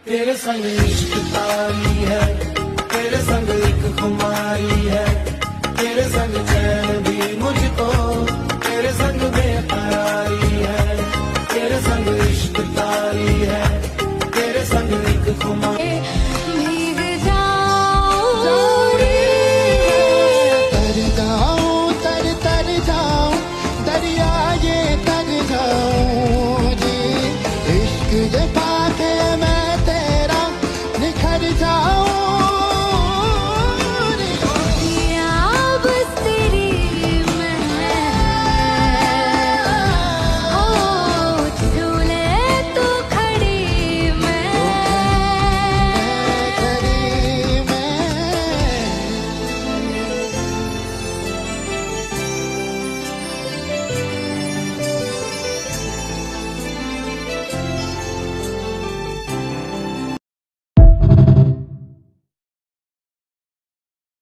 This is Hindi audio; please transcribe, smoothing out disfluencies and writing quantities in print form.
तेरे संग इश्क तारी है, तेरे संग एक खुमारी है, तेरे संग चैन भी मुझको, तेरे संग बेकरारी है, तेरे संग इश्क तारी है, तेरे संग एक खुमारी